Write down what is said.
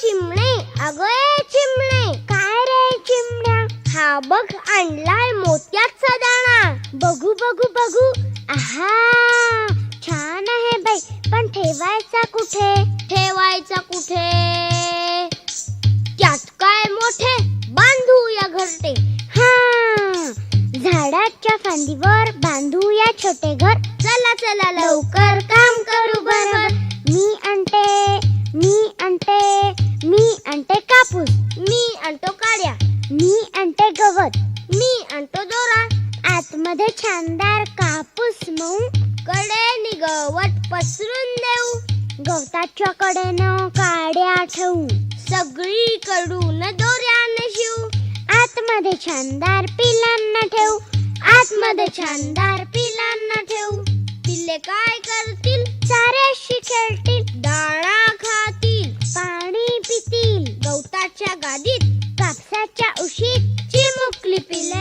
चिमणे, अगं ए चिमणे. काय रे चिमण्या? हा बघ आणलाय मोत्याचा दाणा. बघू बघू बघू. आहा, छान आहे बाई, पण ठेवायचा कुठे? ठेवायचा कुठे? त्यात काय मोठे, बांधूया घरटे. हा, झाडाच्या फांदीवर बांधूया छोटे घर. चला चला लवकर काम करू बरोबर. मी आणते, मी आणते, मी आणते कापूस. मी आणतो काड्या. मी आणते गवत. मी आणतो दोरा. आतमध्ये छानदार कापूस मऊ. कडेनी गवत पसरून देऊ. गवताच्या कडेनं काड्या ठेवू. सगळीकडून दोऱ्याने शिवू. आतमध्ये छानदार पिलांना ठेवू. आतमध्ये छानदार पिलांना ठेवू. पिल्ले काय करतील? साऱ्याशी खेळतील. दाणा खातील. पाणी पितील. गवताच्या गादीत कापसाच्या उशीत चिमुकली पिल्ले